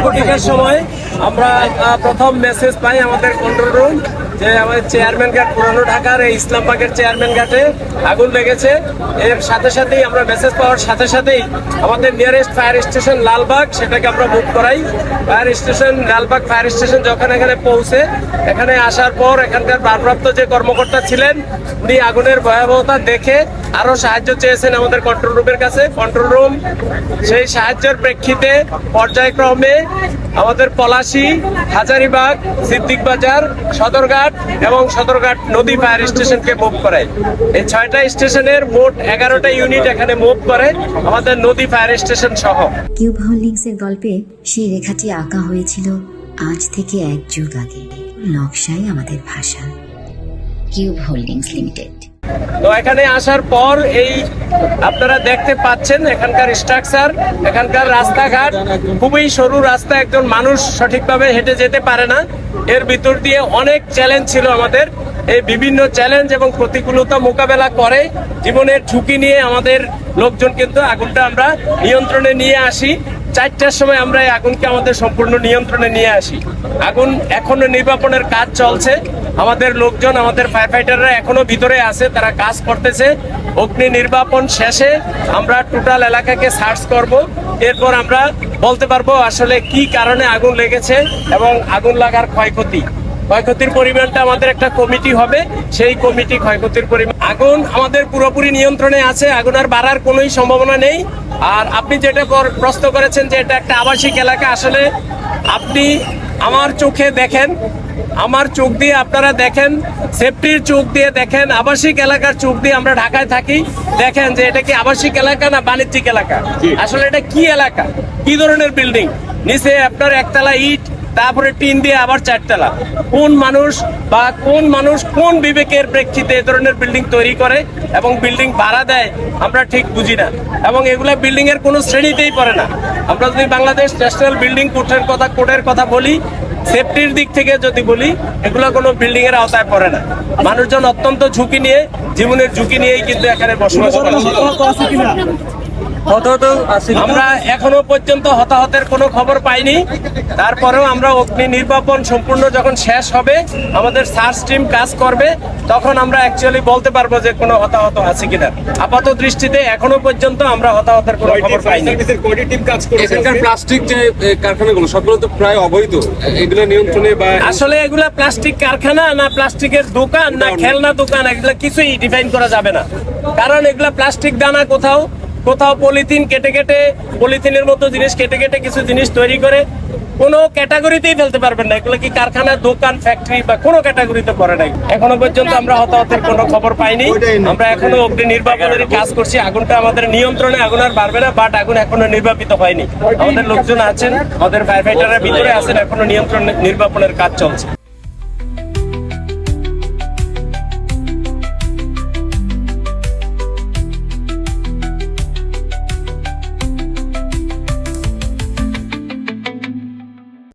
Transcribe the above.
কোটিকার সময় আমরা প্রথম মেসেজ পাই আমাদের কন্ট্রোল রুম যে আমাদের চেয়ারম্যান ঘাট পুরানো ঢাকার এই ইসলামবাগের চেয়ারম্যান ঘাটে আগুন লেগেছে। এর সাথে সাথেই আমরা মেসেজ পাওয়ার সাথে সাথেই আমাদের নিয়ারেস্ট ফায়ার স্টেশন লালবাগ সেটাকে আমরা বুক করাই। Fire station Lalbagh fire station যখন এখানে পৌঁছে, এখানে আসার পর এখানকার ভারপ্রাপ্ত যে কর্মকর্তা ছিলেন উনি আগুনের ভয়াবহতা দেখে আরো সাহায্য চেয়েছেন আমাদের কন্ট্রোল রুমের কাছে। কন্ট্রোল রুম সেই সাহায্যের প্রেক্ষিতে পর্যায়ক্রমে আমাদের পলাশী, হাজারীবাগ, সিদ্দিক বাজার, সদরঘাট এবং সদরঘাট নদী ফায়ার স্টেশনকে মুভ করায়। এই 6টা স্টেশনের মোট 11টা ইউনিট এখানে মুভ করে আমাদের নদী ফায়ার স্টেশন সহ। কিউব হোল্ডিংসের গল্পে সেই রেখাটি আঁকা হয়েছিল আজ থেকে 1 যুগ আগে। নকশাই আমাদের ভাষা। Cube holdings limited. তো এখানে আসার পর এই আপনারা দেখতে পাচ্ছেন এখানকার স্ট্রাকচার, এখানকার রাস্তাঘাট খুবই সরু রাস্তা, একজন মানুষ সঠিকভাবে হেঁটে যেতে পারে না। এর ভিতর দিয়ে অনেক চ্যালেঞ্জ ছিল আমাদের। এই বিভিন্ন চ্যালেঞ্জ এবং প্রতিকূলতা মোকাবেলা করে জীবনের ঝুঁকি নিয়ে আমাদের লোকজন কিন্তু আগুনটা আমরা নিয়ন্ত্রণে নিয়ে আসি। 4টার সময় আমরা এই আগুনকে আমাদের সম্পূর্ণ নিয়ন্ত্রণে নিয়ে আসি। আগুন এখনো নির্বাপনের কাজ চলছে। আমাদের লোকজন, আমাদের ফায়ার ফাইটাররা এখনো ভিতরে আছে, তারা কাজ করতেছে। অগ্নি নির্বাপন শেষে আমরা টোটাল এলাকাকে সার্চ করব। এরপর আমরা বলতে পারবো আসলে কি কারণে আগুন লেগেছে এবং আগুন লাগার ক্ষয়ক্ষতির পরিমাণটা আমাদের একটা কমিটি হবে, সেই কমিটি ক্ষয়ক্ষতির পরিমাণ। আগুন আমাদের পুরোপুরি নিয়ন্ত্রণে আছে, আগুন আর বাড়ার কোনোই সম্ভাবনা নেই। আর আপনি যেটা প্রশ্ন করেছেন যে এটা একটা আবাসিক এলাকা, আসলে আপনি আমার চোখে দেখেন, আমার চোখ দিয়ে আপনারা দেখেন, সেফটির চোখ দিয়ে দেখেন, আবাসিক এলাকার চোখ দিয়ে আমরা ঢাকায় থাকি, দেখেন যে এটা কি আবাসিক এলাকা না বাণিজ্যিক এলাকা। আসলে এটা কি এলাকা, কি ধরনের বিল্ডিং, নিচে আপনার একতলা ইট, তারপরে টিন দিয়ে আবার 4তলা। কোন মানুষ কোন বিবেকের প্রেক্ষিতে এ ধরনের বিল্ডিং তৈরি করে এবং বিল্ডিং ভাড়া দেয় আমরা ঠিক বুঝি না। এবং এগুলা বিল্ডিং এর কোনো শ্রেণীতেই পড়ে না। আমরা যদি বাংলাদেশ ন্যাশনাল বিল্ডিং কোডের কথা বলি, সেফটির দিক থেকে যদি বলি, এগুলো কোনো বিল্ডিং এর আওতায় পড়ে না। মানুষজন অত্যন্ত ঝুঁকি নিয়ে, জীবনের ঝুঁকি নিয়েই কিন্তু এখানে বসবাস করে। আমরা এখনো পর্যন্ত হতাহতের কোনো খবর পাইনি। তারপরেও আমরা অগ্নি নির্বাপন সম্পূর্ণ যখন শেষ হবে, আমাদের সার্চ টিম কাজ করবে, তখন আমরা অ্যাকচুয়ালি বলতে পারবো যে কোনো হতাহত আছে কিনা। আপাত দৃষ্টিতে এখনো পর্যন্ত আমরা হতাহতের কোনো খবর পাইনি। এখানকার প্লাস্টিক যে কারখানাগুলো সবগুলো তো প্রায় অবৈধ, এগুলো নিয়ন্ত্রণে বা আসলে এগুলা প্লাস্টিক কারখানা না প্লাস্টিকের দোকান না খেলনা দোকান, এগুলা কিছুই ডিফাইন করা যাবে না। কারণ এগুলা প্লাস্টিক দানা কোথাও পলিথিন কেটে পলিথিনের মতো জিনিস কেটে কিছু জিনিস তৈরি করে কোনো ক্যাটাগরিতেই ফেলতে পারবেন না। এগুলো কি কারখানা, দোকান, ফ্যাক্টরি বা কোনো ক্যাটাগরিতে পড়ে নাই। এখনো পর্যন্ত আমরা হতাহতের কোনো খবর পাইনি। আমরা এখনো অগ্নি নির্বাপনের কাজ করছি। আগুনটা আমাদের নিয়ন্ত্রণে, আগুন আর বাড়বে না, বাট আগুন এখনো নির্বাপিত হয়নি। আমাদের লোকজন আছেন, আমাদের ফায়ার ফাইটাররা ভিতরে আছেন, এখনো নির্বাপনের কাজ চলছে।